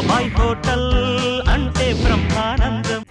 బాబాయ్ హోటల్ అంటే బ్రహ్మానందం.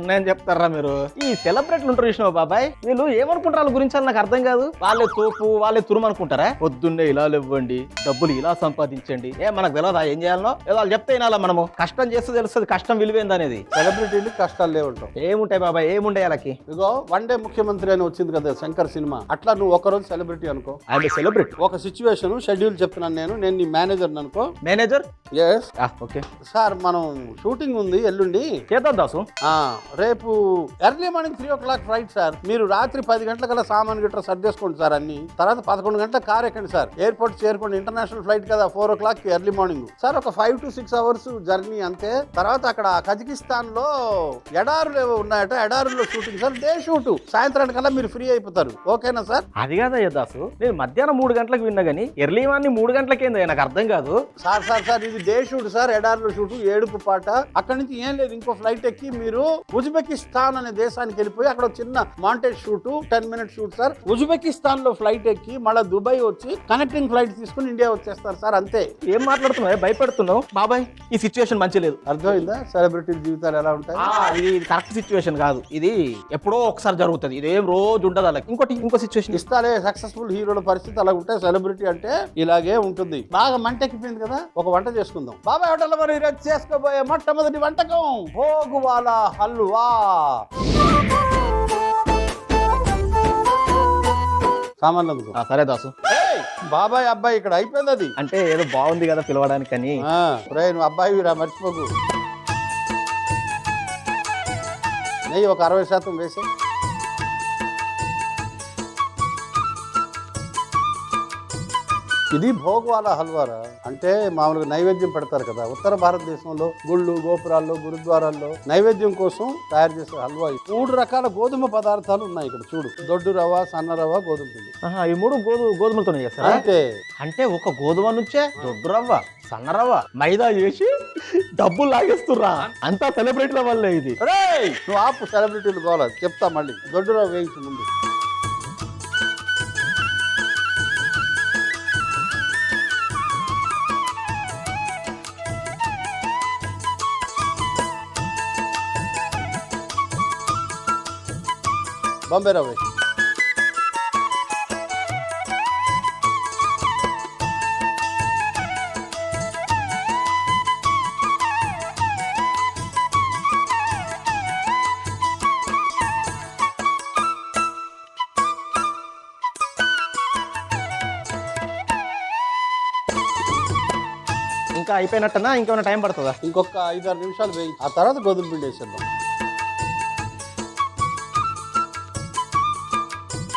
నేను చెప్తారా మీరు ఈ సెలబ్రిటీలు ఉంటారు చూసినావు బాబాయ్, వీళ్ళు ఏమనుకుంటారు వాళ్ళ గురించి నాకు అర్థం కాదు. వాళ్ళే తోపు వాళ్ళే తురుము అనుకుంటారా? పొద్దున్నే ఇలా ఇవ్వండి, డబ్బులు ఇలా సంపాదించండి, మనకు తెలియదా ఏం చేయాలనో? ఏదో వాళ్ళు చెప్తే వినాలా మనము? కష్టం చేస్తే తెలుస్తుంది కష్టం విలువేంది అనేది. సెలబ్రిటీలు కష్టాలు లేవుంటావు. ఏముంటాయి బాబాయ్, ఏముండే వాళ్ళకి? ఇగో వన్ డే ముఖ్యమంత్రి అని వచ్చింది కదా శంకర్ సినిమా, అట్లా నువ్వు ఒకరోజు సెలబ్రిటీ అనుకో. ఆయన సెలబ్రిటీ. ఒక సిచ్యువేషన్ షెడ్యూల్ చెప్తున్నాను, నేను నీ మేనేజర్ అనుకో. మేనేజర్? ఎస్. ఓకే సార్ మనం షూటింగ్ ఉంది ఎల్లుండి, చేద్దాం దాసు. రేపు early morning 3 o'clock flight sir. మీరు రాత్రి 10 గంటలకల్లా సామాన్ గిట్ట సర్దేసుకోండి సార్ అన్ని. తర్వాత 11 గంటల కార్ ఎక్కండి సార్, ఎయిర్పోర్ట్ చేరుకోండి. ఇంటర్నేషనల్ ఫ్లైట్ కదా, 4 o'clock ఎర్లీ మార్నింగ్ సార్. ఒక 5 to 6 hours జర్నీ అంతే. తర్వాత అక్కడ కజకిస్తాన్ లో ఎడారులు ఉన్నాయట, ఎడారుల్లో షూటింగ్ సార్. డే షూట్, సాయంత్రానికల్లా మీరు ఫ్రీ అయిపోతారు. ఓకేనా సార్? అది కాదయ్యా దాసు, నేను మధ్యాహ్నం 3 గంటలకు విన్నా గానీ ఎర్లీ మార్నింగ్ 3 గంటలకేంది నాకు అర్థం కాదు. సార్ ఇది డే షూట్ సార్, ఎడారులో షూట్, ఏడుపు పాట. అక్కడ నుంచి ఏం లేదు, ఇంకో ఫ్లైట్ ఎక్కి మీరు ఉజ్బెకిస్తాన్ అనే దేశానికి వెళ్ళిపోయి అక్కడ చిన్న montage shoot 10 minute shoot sir. Uzbekistan లో ఫ్లైట్ ఎక్కి మళ్ళీ దుబాయ్ వచ్చి కనెక్టింగ్ ఫ్లైట్ తీసుకుని ఇండియా వచ్చేస్తారు సార్, అంతే. ఏం మాట్లాడుతున్నావు, భయపెడుతున్నావు బాబాయ్. ఈ సిచ్యువేషన్ మంచి లేదు. అర్థమైందా? సెలబ్రిటీ జీవితాలు ఎలా ఉంటాయి? ఇది కరెక్ట్ సిచ్యువేషన్ కాదు, ఇది ఎప్పుడో ఒకసారి జరుగుతుంది, ఇదేం రోజు ఉండదు అలా. ఇంకో సిచ్యువేషన్ ఇస్తాలే. సక్సెస్ఫుల్ హీరోల పరిస్థితి అలా ఉంటాయి. సెలబ్రిటీ అంటే ఇలాగే ఉంటుంది. బాగా మంటెక్కిపోయింది కదా, ఒక వంట చేసుకుందాం. బాబాయ్ హోటల్ మరి ఈరోజు చేసుకోబోయే మొట్టమొదటి వంటకం భోగువాలా హల్వా. సామాన్లు అందుకో. సరే దాసు. బాబాయ్ అబ్బాయి ఇక్కడ అయిపోయింది అది. అంటే ఏదో బాగుంది కదా పిలవడానికి అని. నువ్వు అబ్బాయి రా, మర్చిపోకు. నెయ్యి ఒక 60% వేసి. ఇది భోగవాలా హల్వారా అంటే మామూలుగా నైవేద్యం పెడతారు కదా ఉత్తర భారతదేశంలో, గుళ్ళు గోపురాల్లో గురుద్వారాల్లో నైవేద్యం కోసం తయారు చేసే హల్వా. 3 రకాల గోధుమ పదార్థాలు ఉన్నాయి ఇక్కడ చూడు. దొడ్డు రవ్వ, సన్న రవ్వ, గోధుమ పిండి. ఈ 3 గోధుమలతోనే చేస్తారా? అంటే ఒక గోధుమ నుంచే దొడ్డు రవ్వ, సన్న రవ్వ, మైదా చేసి డబ్బులు లాగేస్తుర్రా. అంతా సెలబ్రిటీల వల్లే ఇది. నువ్వు ఆపు, సెలబ్రిటీలు కావాలి చెప్తా మళ్ళీ. దొడ్డు రవ్వ వేయించు ముందు. బాంబే రవ్వ. ఇంకా అయిపోయినట్టనా? ఇంకేమైనా టైం పడుతుందా? ఇంకొక 5-6 నిమిషాలు వేయించి ఆ తర్వాత గోధుమ పిండి వేసేద్దాం.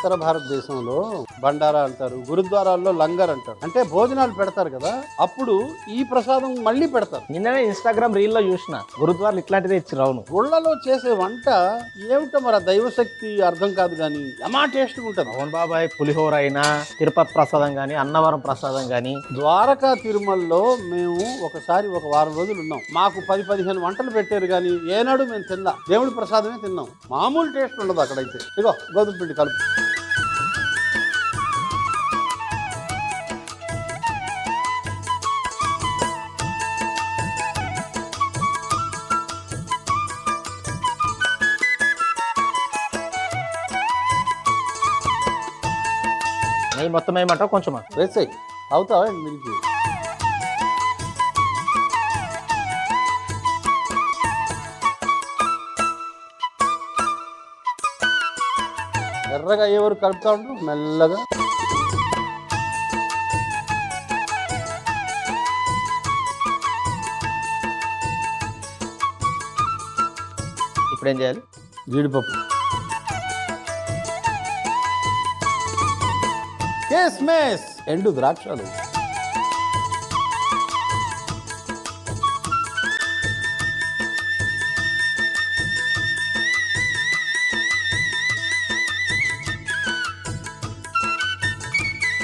ఉత్తర భారతదేశంలో బండారా అంటారు, గురుద్వారాల్లో లంగర్ అంటారు. అంటే భోజనాలు పెడతారు కదా, అప్పుడు ఈ ప్రసాదం మళ్ళీ పెడతారు. నిన్ననే ఇన్స్టాగ్రామ్ రీల్ లో చూసిన, గురుద్వారాలు ఇట్లాంటిదే ఇచ్చి రావును. గుళ్ళలో చేసే వంట ఏమిటో మరి దైవశక్తి అర్థం కాదు కానీ యమా టేస్ట్ ఉంటుంది. అవును బాబాయ్, పులిహోర అయినా, తిరుపతి ప్రసాదం గానీ, అన్నవరం ప్రసాదం గానీ. ద్వారకా తిరుమలలో మేము ఒకసారి ఒక వారం రోజులు ఉన్నాం. మాకు 10-15 వంటలు పెట్టారు కానీ ఏనాడు మేము తిన్నా. దేవుడి ప్రసాదమే తిన్నాం. మామూలు టేస్ట్ ఉండదు అక్కడైతే. ఇగో గోధుమ పిండి కలుపు. నెయ్యి మొత్తం ఏమంటావు? కొంచెమా వేసేయి. అవుతావా మిల్కి? ఎర్రగా ఎవరు కలుపుతా ఉంటారు మెల్లగా. ఇప్పుడేం చేయాలి? జీడిపప్పు, కిస్మిస్, ఎండు ద్రాక్షలు,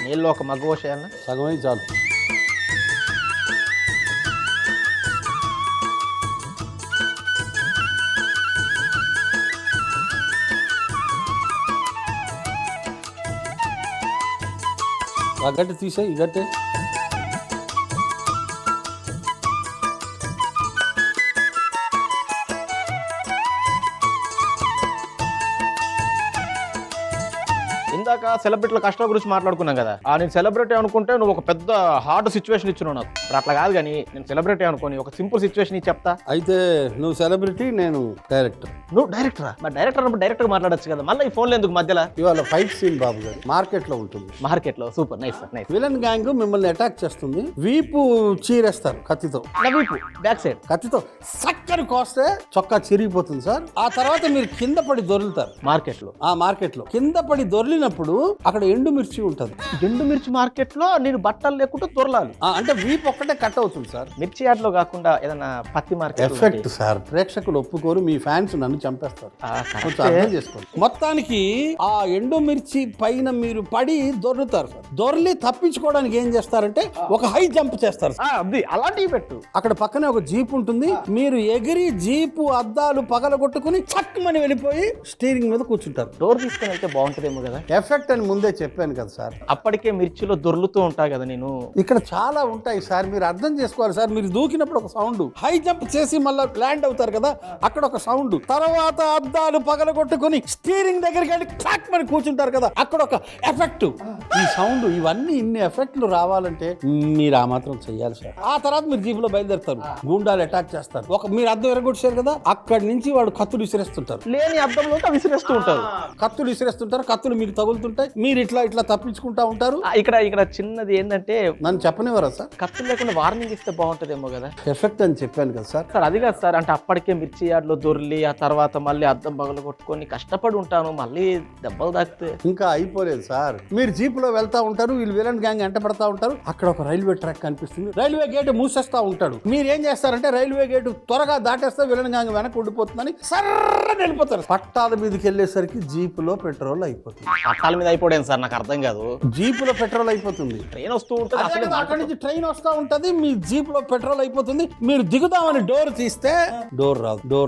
నీళ్ళు ఒక మగ్గు పోసేయాలన్నా? సగమే చాలు. ఆ గట్టి తీసే ఈ గట్టి. ఇందాక సెలబ్రిటీల కష్టాల గురించి మాట్లాడుకున్నాం కదా. నేను సెలబ్రిటీ అనుకుంటే నువ్వు ఒక పెద్ద హార్డ్ సిచ్యువేషన్ ఇచ్చినావు నాకు. ఇప్పుడు అట్లా కాదు కానీ నేను సెలబ్రిటీ అనుకోని ఒక సింపుల్ సిచ్యువేషన్ చెప్తా. అయితే నువ్వు సెలబ్రిటీ, నేను డైరెక్టర్. నువ్వు డైరెక్టరా? మరి డైరెక్టర్ అన్నప్పుడు డైరెక్ట్ గా మాట్లాడచ్చు కదా, మళ్ళీ ఈ ఫోన్లో ఎందుకు మధ్యలో? ఇవాళ ఫైట్ సీన్ బాబు గారు మార్కెట్ లో ఉంటుంది. మార్కెట్ లో super nice sir nice. Villain gang మిమ్మల్ని అటాక్ చేస్తుంది, వీపు చీరేస్తారు కత్తితో. బ్యాక్ సైడ్ కత్తితో సక్కని కోస్తే చొక్కా చిరిగిపోతుంది సార్. ఆ తర్వాత మీరు కింద పడి దొరులుతారు మార్కెట్ లో. ఆ మార్కెట్ లో కింద పడి దొరిలినప్పుడు అక్కడ ఎండు మిర్చి ఉంటుంది. ఎండు మిర్చి మార్కెట్ లో నేను బట్టలు లేకుండా దొరలాలి. అంటే వీపు ఒక్కటే కట్ అవుతుంది సార్. మిర్చి యాడ్ లో కాకుండా ఏదైనా పత్తి మార్కెట్ ఎఫెక్ట్ సార్. ప్రేక్షకులు ఒప్పుకోరు, మీ ఫ్యాన్స్ నన్ను చంపేస్తారు. కొంచెం అర్థం చేసుకోండి. మొత్తానికి ఆ ఎండు మిర్చి పైన మీరు పడి దొర్లుతారు సార్. దొర్లి తప్పించుకోవడానికి ఏం చేస్తారంటే ఒక హై జంప్ చేస్తారు సార్. అది అలాంటివి పెట్టు. అక్కడ పక్కనే ఒక జీప్ ఉంటుంది, మీరు ఎగిరి జీపు అద్దాలు పగలగొట్టుకుని చక్కమని వెళ్ళిపోయి స్టీరింగ్ మీద కూర్చుంటారు. డోర్ తీసుకుని వెళ్తే బాగుంటుందేమో కదా. ఎఫెక్ట్ అని ముందే చెప్పాను కదా సార్. అప్పటికే మిర్చిలో దొర్లుతూ ఉంటా కదా నేను. ఇక్కడ చాలా ఉంటాయి సార్, మీరు అర్థం చేసుకోవాలి సార్. మీరు దూకినప్పుడు ఒక సౌండ్, హై జంప్ చేసి మళ్ళీ ల్యాండ్ అవుతారు కదా, అక్కడ ఒక సౌండ్, తర్వాత అద్దాలు పగలగొట్టుకుని స్టీరింగ్ దగ్గరికి వెళ్ళి క్లాక్ మరి కూర్చుంటారు కదా, అక్కడ ఒక ఎఫెక్ట్. ఈ సౌండ్, ఇవన్నీ ఇన్ని ఎఫెక్ట్లు రావాలంటే మీరు ఆ మాత్రం చెయ్యాలి సార్. ఆ తర్వాత మీరు జీపులో బయలుదేరుతారు, గూండాలు అటాక్ చేస్తారు. మీరు అద్దం ఎరగొట్టారు కదా, అక్కడి నుంచి వాడు కత్తులు విసిరేస్తుంటారు. లేని అద్దంలో విసిరేస్తూ ఉంటారు. కత్తులు విసిరేస్తుంటారు, కత్తులు మీకు తగులుతుంటాయి, మీరు ఇట్లా ఇట్లా తప్పించుకుంటా ఉంటారు. ఇక్కడ చిన్నది ఏంటంటే, నన్ను చెప్పనివ్వరా సార్? కత్తులు లేకుండా వార్నింగ్ ఇస్తే బాగుంటుందేమో కదా. ఎఫెక్ట్ అని చెప్పాను కదా సార్. సార్ అది కాదు సార్, అంటే అప్పటికే మిర్చి యార్డ్లో దొర్లి ఆ తర్వాత మళ్ళీ అద్దం పగలు కొట్టుకొని కష్టపడి ఉంటాను, మళ్ళీ దెబ్బలు తాకితే. ఇంకా అయిపోలేదు సార్. మీరు జీపులో వెళ్తా ఉంటారు, వీళ్ళు విలన్ గ్యాంగ్ ఎంట పడతా ఉంటారు. అక్కడ ఒక రైల్వే ట్రాక్ కనిపిస్తుంది, రైల్వే గేట్ మూసేస్తా ఉంటాడు. మీరు ఏం చేస్తారంటే రైల్వే గేట్ త్వరగా దాటేస్తే విలన్ గ్యాంగ్ వెనక్కి ఉండిపోతుందని సర్రని వెళ్ళిపోతారు. పట్టాల మీదకి వెళ్ళేసరికి జీపులో పెట్రోల్ అయిపోతుంది. పట్టాల మీద అయిపోయాను సార్, నాకు అర్థం కాదు. జీపులో పెట్రోల్ అయిపోతుంది, ట్రైన్ వస్తూ ఉంటుంది, అక్కడి నుంచి ట్రైన్ వస్తూ ఉంటది, మీ జీపులో పెట్రోల్ అయిపోతుంది. మీరు దిగుదామని డోర్ తీస్తే డోర్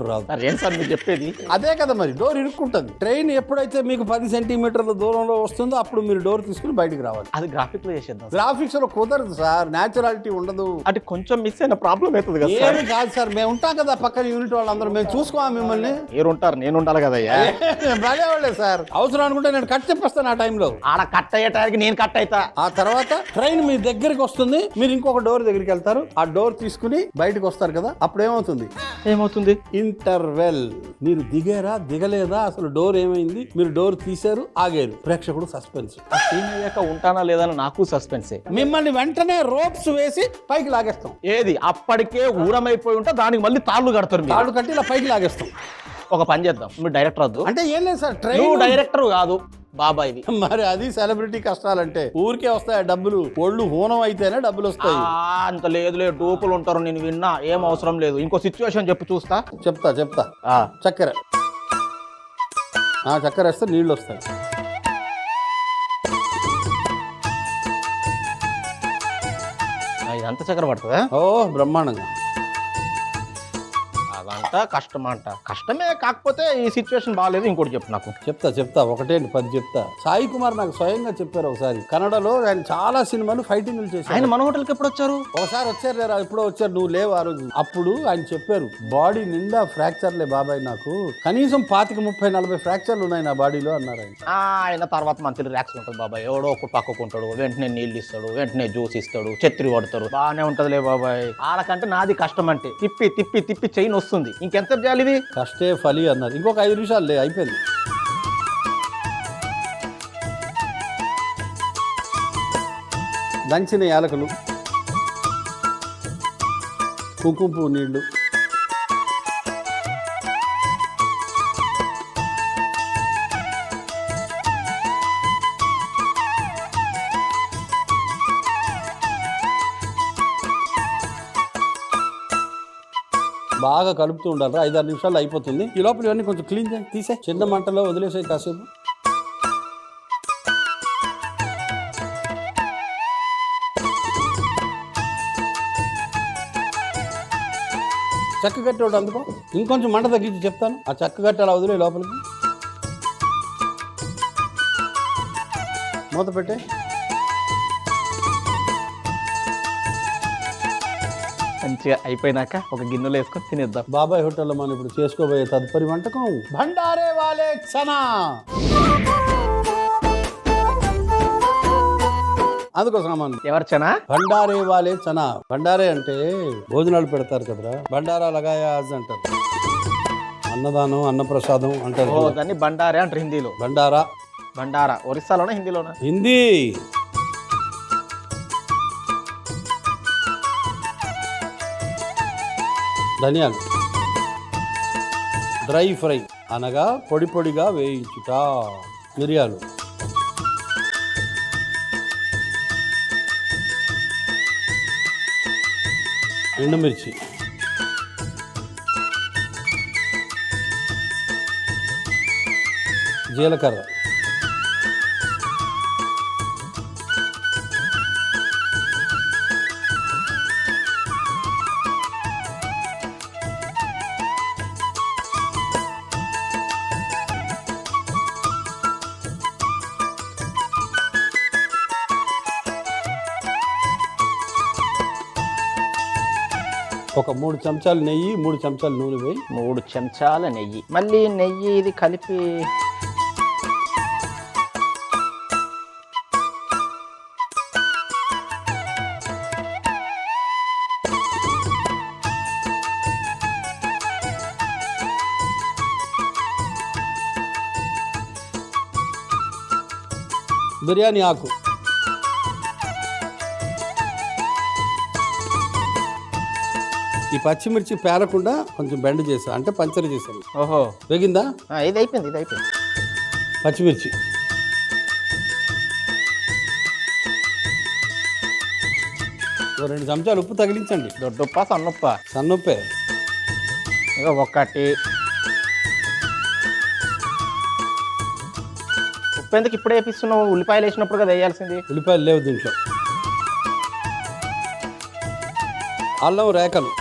రాదు. ఏం సార్ మీరు చెప్పేది? అదే కదా మరి, డోర్ ఇరుక్కుంటుంది. ట్రైన్ ఎప్పుడైతే మీకు 10 సెంటీమీటర్ల దూరంలో వస్తుందో అప్పుడు మీరు డోర్ తీసుకుని బయటికి రావాలి. అది గ్రాఫిక్స్ లో చేసేద్దాం. గ్రాఫిక్స్ లో కుదరదు సార్, న్యాచురాలిటీ ఉండదు. అంటే కొంచెం మిస్ అయిన ప్రాబ్లం అవుతుంది కదా. ఏమి కాదు సార్, మేము ఉంటాం కదా పక్కన యూనిట్ వాళ్ళందరూ, మేము చూసుకోవాలి మిమ్మల్ని. మీరు ఉంటారు, నేను ఉండాలి కదయ్యా. బాగాలే సార్, అవసరం అనుకుంటే నేను కట్ చెప్పేస్తాను ఆ టైంలో. ఆడ కట్ అయ్యే టైంకి నేను కట్ అవుతా. ఆ తర్వాత ట్రైన్ మీ దగ్గరికి వస్తుంది, మీరు ఇంకొక డోర్ దగ్గరికి వెళ్తారు, ఆ డోర్ తీసుకుని బయటకు వస్తారు కదా, అప్పుడు ఏమవుతుంది? ఇంటర్వెల్. మీరు దిగారా దిగలేదా, అసలు డోర్ ఏమైంది, మీరు డోర్ తీశారు, ఆగారు, ప్రేక్షకుడు సస్పెన్స్. సీన్ అయ్యాక ఉంటానా లేదా నాకు సస్పెన్సే. మిమ్మల్ని వెంటనే రోప్స్ వేసి పైకి లాగేస్తాం. ఏది అప్పటికే ఊరమైపోయి ఉంటే దానికి మళ్ళీ తాళ్ళు కడతారు. తాళ్ళు కట్టి ఇలా పైకి లాగేస్తాం. ఒక పని చేద్దాం, మీరు డైరెక్టర్ వద్దు. అంటే ఏం లేదు సార్, ట్రైన్ డైరెక్టర్ కాదు బాబాయివి. మరి అది సెలబ్రిటీ కష్టాలంటే ఊరికే వస్తాయి డబ్బులు, ఒళ్ళు హూనం అయితేనే డబ్బులు వస్తాయి. అంత లేదు, డూపులు ఉంటారు, నేను విన్నా, ఏం అవసరం లేదు. ఇంకో సిచ్యువేషన్ చెప్పు చూస్తా. చెప్తా చక్కెర వేస్తే నీళ్ళు వస్తాయి. ఇదంతా చక్కెర పడుతుందా? ఓ బ్రహ్మాండంగా. అదంతా కష్టమే, కాకపోతే ఈ సిచ్యువేషన్ బాగాలేదు. ఇంకోటి చెప్పు నాకు. చెప్తా 1-10 చెప్తా. సాయి కుమార్ నాకు స్వయంగా చెప్పారు ఒకసారి. కన్నడలో ఆయన చాలా సినిమాలు ఫైటింగ్లు చేశారు. ఆయన మన హోటల్కి ఎప్పుడు వచ్చారు? ఒకసారి వచ్చారు లేరా, ఎప్పుడో వచ్చారు, నువ్వు లేవు ఆ రోజు. అప్పుడు ఆయన చెప్పారు, బాడీ నిండా ఫ్రాక్చర్లే బాబాయ్, నాకు కనీసం 25-30-40 ఫ్రాక్చర్లు ఉన్నాయి నా బాడీలో అన్నారు ఆయన. ఆయన తర్వాత మంత్లీ రిలాక్స్ ఉంటుంది బాబాయ్, ఎవడో ఒక పక్కకుంటాడు, వెంటనే నీళ్ళు ఇస్తాడు, వెంటనే జ్యూస్ ఇస్తాడు, ఛత్రి పడతారు, బాగానే ఉంటదిలే బాబాయ్. ఆడకంటే నాది కష్టం, అంటే తిప్పి చైన్ వస్తుంది, ఇంకెంత చేయాలి, ఇది కష్టే ఫలి అన్నారు. ఇంకొక 5 నిమిషాలు అయిపోయింది. దంచిన యాలకులు, కుంకుమ పువ్వు నీళ్లు, బాగా కలుపుతూ ఉండాలి. 5-6 నిమిషాలు అయిపోతుంది. ఈ లోపల ఇవన్నీ కొంచెం క్లీన్ చేసి తీసే, చిన్న మంటలో వదిలేసే కాసేపు. చెక్క గట్టి ఒకటి అందుకో, ఇంకొంచెం మంట తగ్గించి చెప్తాను. ఆ చెక్క గట్టి అలా వదిలే లోపలికి, మూత పెట్టే. మంచిగా అయిపోయినాక ఒక గిన్నెలో వేసుకొని తినేద్దాం. బాబాయ్ హోటల్లో మనం ఇప్పుడు చేసుకోబోయే తదుపరి వంటకం భండారే వాలే చనా. అందుకో సామాన్ ఎవరు చనా? భండారే వాలే చనా. భండారే అంటే భోజనాలు పెడతారు కదరా, భండారా లగాయాజ్ అంటారు. అన్నదానం, అన్నప్రసాదం అంటారు. దాన్ని బండారే అంటారు హిందీలో. భండారా. బండారా ఒరిస్సాలోనా హిందీలోనా? హిందీ. ధనియాలు డ్రై ఫ్రై అనగా పొడి పొడిగా వేయించుట. మిరియాలు, ఎండుమిర్చి, జీలకర్ర, ఒక 3 చెంచాలు నెయ్యి, 3 చెంచాలు నూనె వేయి. 3 చెంచాల నెయ్యి. మళ్ళీ నెయ్యి ఇది కలిపి బిర్యానీ ఆకు, ఈ పచ్చిమిర్చి పేలకుండా కొంచెం బెండ్ చేసా, అంటే పంచర్ చేశాను. ఓహో వేగిందా? ఇది అయిపోయింది. పచ్చిమిర్చి, ఓ 2 చెంచాలు ఉప్పు తగిలించండి. దొడ్డుప్ప సన్నుప్ప? సన్నుప్పే. ఇక ఒకటి. ఉప్పు ఎందుకు ఇప్పుడే వేపిస్తున్నావు? ఉల్లిపాయలు వేసినప్పుడు కదా వేయాల్సింది. ఉల్లిపాయలు లేవు దీంట్లో. అల్లం రేకలు,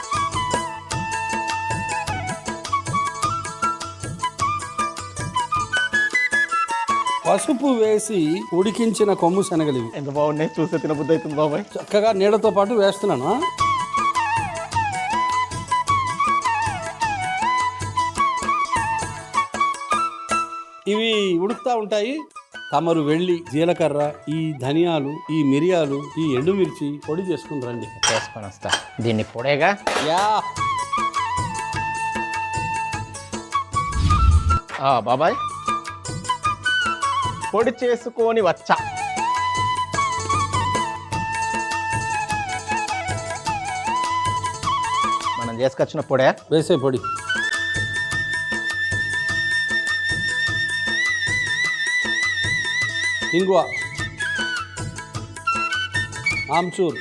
పసుపు వేసి ఉడికించిన కొమ్ము శనగలు. ఇవి ఎంత బాగున్నాయి, చూస్తే తినబుద్ధి అవుతుంది బాబాయ్. చక్కగా నీళ్ళతో పాటు వేస్తున్నాను. ఇవి ఉడుకుతా ఉంటాయి. తమరు వెళ్ళి జీలకర్ర, ఈ ధనియాలు, ఈ మిరియాలు, ఈ ఎండుమిర్చి పొడి చేసుకుని రండి. చేసుకొని వస్తా. దీన్ని పొడేగా. యా బాబాయ్ పొడి చేసుకొని వచ్చా. మనం చేసుకొచ్చిన పొడే వేసే పొడి. ఇంగువ, ఆమ్చూర్,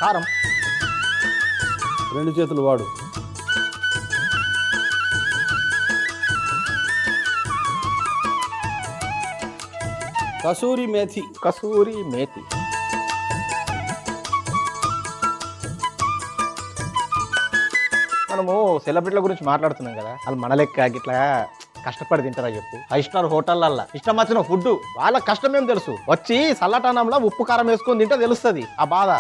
కారం 2 చేతులు వాడు, కసూరి మేథి. కసూరి మేతి. మనము సెలబ్రిటీల గురించి మాట్లాడుతున్నాం కదా, వాళ్ళు మన లెక్క గిట్లా కష్టపడి తింటారా చెప్పు? 5 స్టార్ హోటళ్ళల్లో ఇష్టం వచ్చిన ఫుడ్ వాళ్ళ కష్టం ఏం తెలుసు? వచ్చి సల్లటానంలో ఉప్పు కారం వేసుకొని తింటే తెలుస్తుంది ఆ బాధ.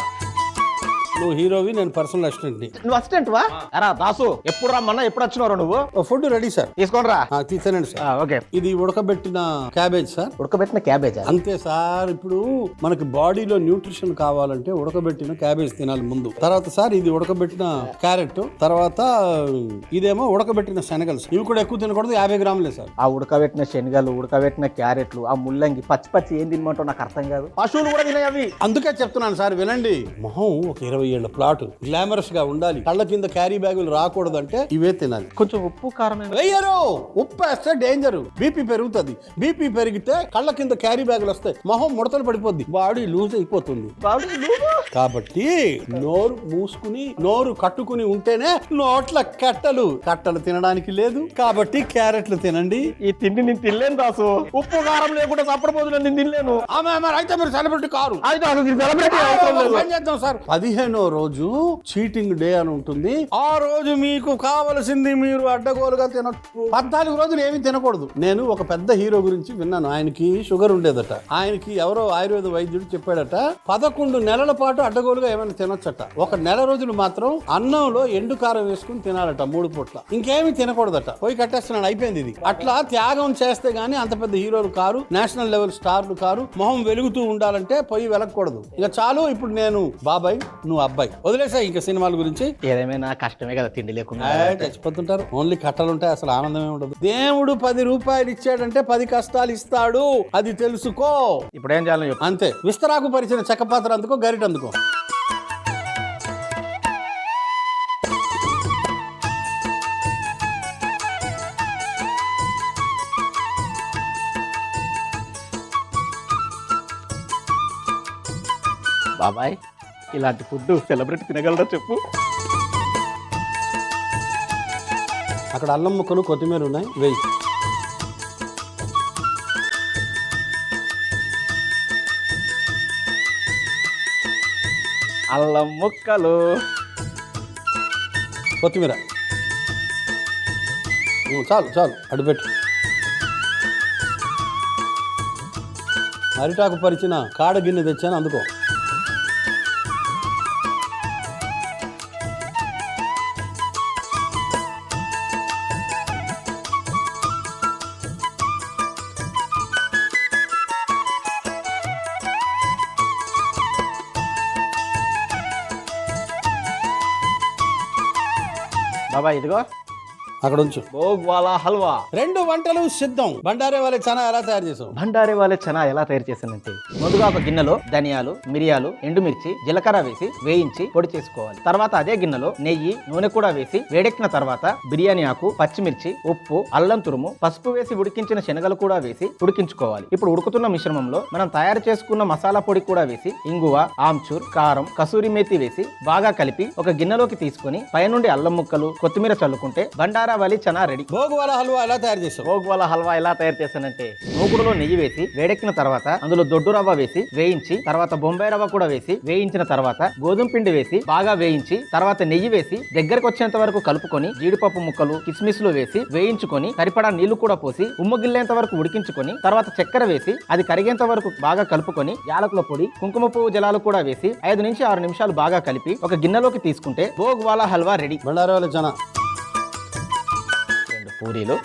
నువ్వు హీరోవి, నేను పర్సనల్ అసిస్టెంట్. నువ్వు అసిస్టెంట్ వా? అరా దాసు, ఎప్పుడు రమ్మన్నా ఎప్పుడు వచ్చినావు నువ్వు? ఫుడ్ రెడీ సార్, తీసుకొని రా. తీసానండి సార్. ఓకే. ఇది ఉడకబెట్టిన క్యాబేజ్ సార్. ఉడకబెట్టిన క్యాబేజ్? అంతే సార్. ఇప్పుడు మనకి బాడీలో న్యూట్రిషన్ కావాలంటే ఉడకబెట్టిన క్యాబేజ్ తినాలి ముందు. తర్వాత సార్ ఇది ఉడకబెట్టిన క్యారెట్, తర్వాత ఇదేమో ఉడకబెట్టిన శనగలు. ఇవి కూడా ఎక్కువ తినకూడదు, 50 గ్రాములే సార్. ఆ ఉడకబెట్టిన శనగలు, ఉడకబెట్టిన క్యారెట్లు, ఆ ముల్లంగి పచ్చి పచ్చి ఏం తినమంటావు నాకు అర్థం కాదు. పశువులు కూడా తినాయి అవి. అందుకే చెప్తున్నాను సార్, వినండి. మొహం ఒక 20 ఏళ్ల ప్లాట్, గ్లామరస్ గా ఉండాలి, కళ్ళ కింద క్యారీ బ్యాగులు రాకూడదు అంటే ఇవే తినాలి. కొంచెం ఉప్పు కారం వేయరు. ఉప్పు వేస్తే డేంజర్, బీపీ పెరుగుతుంది. బీపీ పెరిగితే కళ్ళ కింద క్యారీ బ్యాగులు వస్తాయి, మొహం ముడతలు పడిపోద్ది, బాడీ లూజ్ అయిపోతుంది. కాబట్టి నోరు మూసుకుని, నోరు కట్టుకుని ఉంటేనే నోట్ల కట్టలు తినడానికి లేదు. కాబట్టి క్యారెట్లు తినండి. ఈ తిండి నేను తినలేను దాసు. ఉప్పు కారం లేకుండా చప్పడిపోతున్నా నేను తినలేను. అయితే మీరు సెలబ్రిటీ కారు. అయితే అసలు సెలబ్రిటీ అవసరం లేదు. చేద్దాం సార్. 15 15వ రోజు చీటింగ్ డే అని ఉంటుంది. ఆ రోజు మీకు కావలసింది మీరు అడ్డగోలుగా తినొచ్చు. 14 రోజులు ఏమీ తినకూడదు. నేను ఒక పెద్ద హీరో గురించి విన్నాను. ఆయనకి షుగర్ ఉండేదట. ఆయనకి ఎవరో ఆయుర్వేద వైద్యుడు చెప్పాడట 11 నెలల పాటు అడ్డగోలుగా ఏమైనా తినొచ్చట. ఒక నెల రోజులు మాత్రం అన్నంలో ఎండు కారం వేసుకుని తినాలట 3 పూట్ల. ఇంకేమీ తినకూడదట. పోయి కట్టేస్తున్నాడు, అయిపోయింది ఇది. అట్లా త్యాగం చేస్తే గానీ అంత పెద్ద హీరోలు కారు, నేషనల్ లెవెల్ స్టార్లు కారు. మొహం వెలుగుతూ ఉండాలంటే పోయి వెలగకూడదు. ఇక చాలు. ఇప్పుడు నేను బాబాయ్, నువ్వు అబ్బాయి, వదిలేసా ఇంకా సినిమాల గురించి. ఏదేమైనా కష్టమే కదా తిండి లేకుండా. చచ్చిపోతుంటారు. ఓన్లీ కట్టలు ఉంటాయి, అసలు ఆనందమే ఉండదు. దేవుడు 10 రూపాయలు ఇచ్చాడంటే 10 కష్టాలు ఇస్తాడు, అది తెలుసుకో. ఇప్పుడు ఏం చేయాలని చెప్పు. అంతే. విస్తరాకు పరిచిన చెక్క పాత్ర అందుకో, గరిట అందుకో. బాబాయ్, ఇలాంటి ఫుడ్ సెలబ్రిటీ తినగలరా చెప్పు. అక్కడ అల్లం ముక్కలు, కొత్తిమీర ఉన్నాయి, వెయ్యి. అల్లం ముక్కలు, కొత్తిమీర చాలు చాలు, అడుపెట్టు. అరిటాకు పరిచిన కాడ గిన్నె తెచ్చాను, అందుకో. బాబాయ్ ఇదిగో అక్కడ ఉంచు. భోగ్ వాలా హల్వా. 2 వంటలు సిద్ధం. బండారే వాళ్ళ చనా ఎలా తయారు చేసావు? భండారే వాళ్ళ చనా ఎలా తయారు చేశానంటే, ముందుగా ఒక గిన్నెలో ధనియాలు, మిరియాలు, ఎండుమిర్చి, జీలకర్ర వేసి వేయించి పొడి చేసుకోవాలి. తర్వాత అదే గిన్నెలో నెయ్యి, నూనె కూడా వేసి వేడెక్కిన తర్వాత బిర్యానీ ఆకు, పచ్చిమిర్చి, ఉప్పు, అల్లం తురుము, పసుపు వేసి ఉడికించిన శనగలు కూడా వేసి ఉడికించుకోవాలి. ఇప్పుడు ఉడుకుతున్న మిశ్రమంలో మనం తయారు చేసుకున్న మసాలా పొడి కూడా వేసి ఇంగువ, ఆమ్చూర్, కారం, కసూరి మేతి వేసి బాగా కలిపి ఒక గిన్నెలోకి తీసుకొని పైనుండి అల్లం ముక్కలు, కొత్తిమీర చల్లుకుంటే బండారా వాలీ చనా రెడీ. భోగ్ వాలా హల్వా ఎలా తయారు చేసావు? భోగ్ వాలా హల్వా ఎలా తయారు చేశానంటే, మూకుడులో నెయ్యి వేసి వేడెక్కిన తర్వాత అందులో దొడ్డు రవ్వ వేసి వేయించి, తర్వాత బొంబాయి రవ్వ కూడా వేసి వేయించిన తర్వాత గోధుమ పిండి వేసి బాగా వేయించి, తర్వాత నెయ్యి వేసి దగ్గరకు వచ్చేంత వరకు కలుపుకొని జీడిపప్పు ముక్కలు, కిస్మిస్లు వేసి వేయించుకొని సరిపడా నీళ్లు కూడా పోసి ఉమ్మగిల్లేంత వరకు ఉడికించుకొని, తర్వాత చక్కెర వేసి అది కరిగేంత వరకు బాగా కలుపుకొని యాలకుల పొడి, కుంకుమ పువ్వు జలాలు కూడా వేసి 5 నుంచి 6 నిమిషాలు బాగా కలిపి ఒక గిన్నెలోకి తీసుకుంటే భోగ్ వాలా హల్వా రెడీ. బండారే వాళ్ళ చనా, 2 పూరీలు,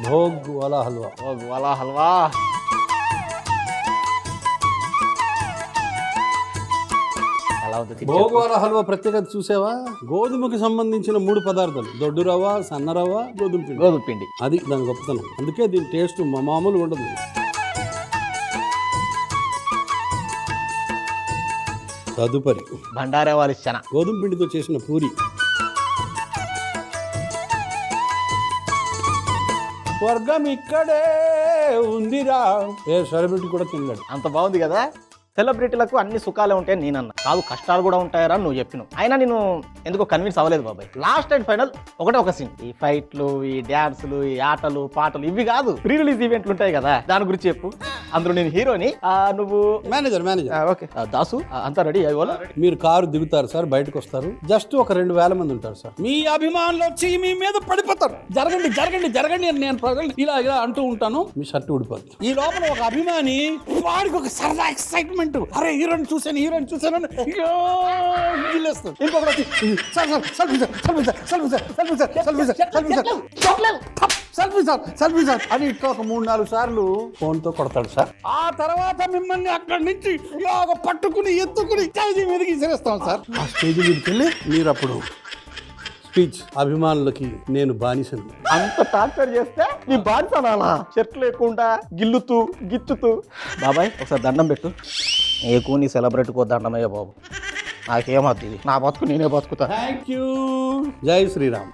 భోగ్ వాలా హల్వా. భోగ్ వాలా హల్వా. ఎలా ఉంది? భోగ్ వాలా హల్వా ప్రత్యేకత చూసావా? గోధుమకి సంబంధించిన 3 పదార్థాలు: దొడ్డు రవ్వ, సన్న రవ్వ, గోధుమ పిండి. గోధుమ పిండి, అది దాని గొప్పతనం. అందుకే దీని టేస్ట్ మామూలుగా ఉండదు. తదుపరి బండారా వాలీ చనా, గోధుమ పిండితో చేసిన పూరి. స్వర్గం ఇక్కడే ఉందిరా. సెలబ్రిటీ కూడా తినలేడు. అంత బాగుంది కదా. సెలబ్రిటీలకు అన్ని సుఖాలే ఉంటాయని నేనన్నా, కాదు కష్టాలు కూడా ఉంటాయరా నువ్వు చెప్పినావు. అయినా నేను ఎందుకో కన్విన్స్ అవ్వలేదు బాబాయ్. లాస్ట్ అండ్ ఫైనల్ ఒక సీన్. ఈ ఫైట్లు, ఈ డ్యాన్సులు, ఈ ఆటలు పాటలు ఇవి కాదు, ప్రీ రిలీజ్ ఈవెంట్లు ఉంటాయి కదా, దాని గురించి చెప్పు. అందులో నేను హీరోని, నువ్వు మేనేజర్. ఓకే దాసు, అంతా రెడీ అయ్యో. మీరు కారు దిగుతారు సార్, బయటకు వస్తారు. జస్ట్ ఒక 2000 మంది ఉంటారు సార్. మీ అభిమానులు వచ్చి మీ మీద పడిపోతారు. జరగండి జరగండి జరగండి అని నేను ఇలా ఇలా అంటూ ఉంటాను. మీ షర్ట్ ఊడిపోతుంది. ఈ లోపల ఒక అభిమాని, వాడికి ఒక సరదా ఎక్సైట్మెంట్, అరే హీరోని చూసాను ఇంకొకటి అని ఇట్లా ఒక 3-4 సార్లు ఫోన్ తో కొడతాడు సార్. ఆ తర్వాత మిమ్మల్ని అక్కడి నుంచి పట్టుకుని ఎత్తుకుని స్టేజ్ మీదకి విసిరేస్తాం సార్. ఆ స్టేజ్ మీదకి వెళ్ళి మీరు అప్పుడు స్పీచ్, అభిమానులకి నేను బానిసను. అంత టార్చర్ చేస్తే నీ బానిసనాలా? షర్ట్ లేకుండా గిల్లుతూ గిచ్చుతూ. బాబాయ్ ఒకసారి దండం పెట్టు. నీకు నీ సెలబ్రిటీకో దండమయ్యా బాబు. నాకేమవుతుంది, నా బతుకు నేనే బతుకుతా. Thank you. జై శ్రీరామ్.